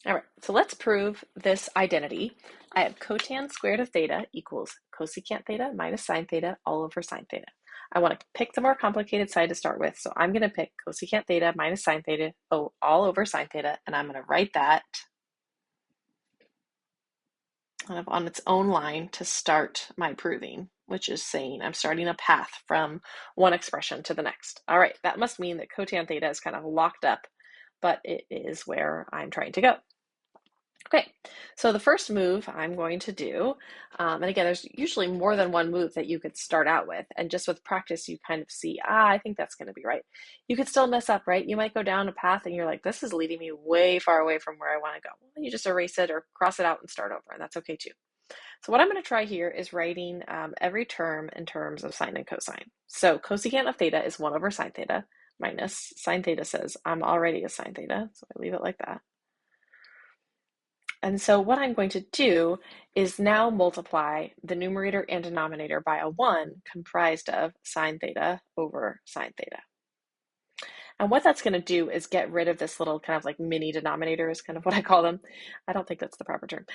All right, so let's prove this identity. I have cotan squared of theta equals cosecant theta minus sine theta all over sine theta. I want to pick the more complicated side to start with, so I'm going to pick cosecant theta minus sine theta all over sine theta, and I'm going to write that kind of on its own line to start my proving, which is saying I'm starting a path from one expression to the next. All right, that must mean that cotan theta is kind of locked up, but it is where I'm trying to go. Okay, so the first move I'm going to do, and again, there's usually more than one move that you could start out with, and just with practice, you kind of see, I think that's going to be right. You could still mess up, right? You might go down a path and you're like, this is leading me way far away from where I want to go. Well, you just erase it or cross it out and start over, and that's okay too. So what I'm going to try here is writing every term in terms of sine and cosine. So cosecant of theta is 1 over sine theta minus sine theta says I'm already a sine theta, so I leave it like that. And so what I'm going to do is now multiply the numerator and denominator by a 1 comprised of sine theta over sine theta. And what that's going to do is get rid of this little kind of like mini denominator is kind of what I call them. I don't think that's the proper term.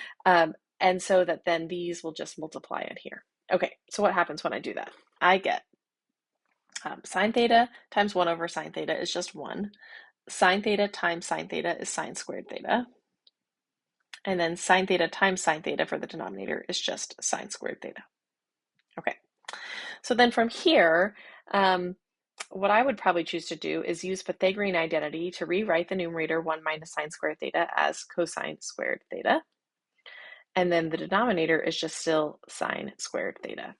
And so that then these will just multiply in here. Okay, so what happens when I do that? I get sine theta times 1 over sine theta is just 1. Sine theta times sine theta is sine squared theta. And then sine theta times sine theta for the denominator is just sine squared theta. Okay, so then from here, what I would probably choose to do is use Pythagorean identity to rewrite the numerator 1 minus sine squared theta as cosine squared theta. And then the denominator is just still sine squared theta.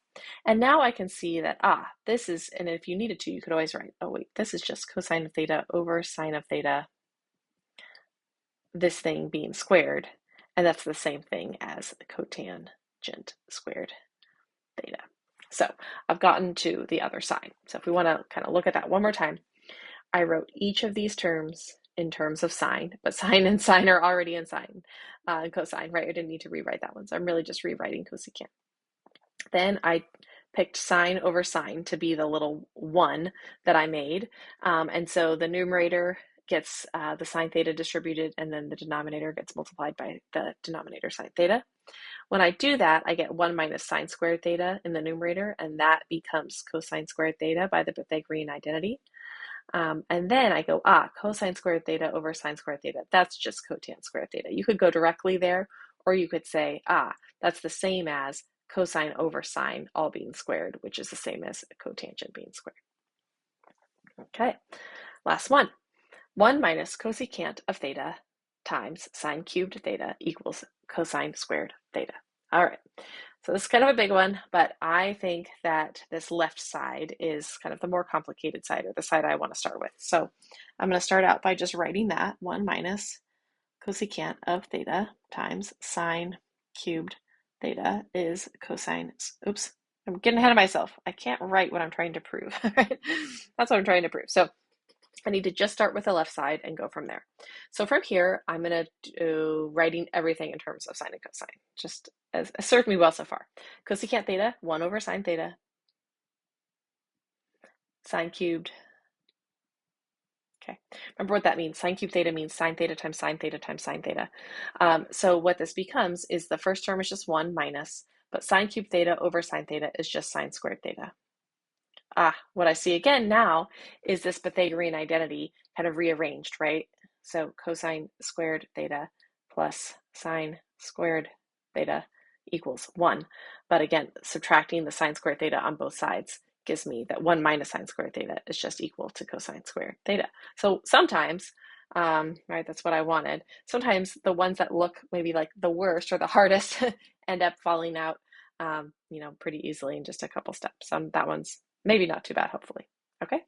And now I can see that, this is, and if you needed to, you could always write, oh wait, this is just cosine of theta over sine of theta, this thing being squared. And that's the same thing as cotangent squared theta. So I've gotten to the other side. So if we want to kind of look at that one more time, I wrote each of these terms in terms of sine, but sine and sine are already in sine and cosine, right? I didn't need to rewrite that one. So I'm really just rewriting cosecant. Then I picked sine over sine to be the little 1 that I made. And so the numerator gets the sine theta distributed, and then the denominator gets multiplied by the denominator sine theta. When I do that, I get 1 minus sine squared theta in the numerator, and that becomes cosine squared theta by the Pythagorean identity. And then I go, cosine squared theta over sine squared theta. That's just cotan squared theta. You could go directly there, or you could say, that's the same as cosine over sine all being squared, which is the same as cotangent being squared. Okay, last one. 1 minus cosecant of theta times sine cubed theta equals cosine squared theta. All right, so this is kind of a big one, but I think that this left side is kind of the more complicated side, or the side I want to start with. So I'm going to start out by just writing that 1 minus cosecant of theta times sine cubed theta is cosine, oops, I'm getting ahead of myself. I can't write what I'm trying to prove, right? That's what I'm trying to prove. So I need to just start with the left side and go from there. So from here, I'm going to do writing everything in terms of sine and cosine, just as served me well so far. Cosecant theta, 1 over sine theta, sine cubed. Okay, remember what that means. Sine cubed theta means sine theta times sine theta times sine theta. So what this becomes is the first term is just 1 minus, but sine cubed theta over sine theta is just sine squared theta. What I see again now is this Pythagorean identity kind of rearranged, right? So cosine squared theta plus sine squared theta equals 1. But again, subtracting the sine squared theta on both sides gives me that 1 minus sine squared theta is just equal to cosine squared theta. So sometimes, right, that's what I wanted. Sometimes the ones that look maybe like the worst or the hardest end up falling out, pretty easily in just a couple steps. That one's maybe not too bad, hopefully. Okay.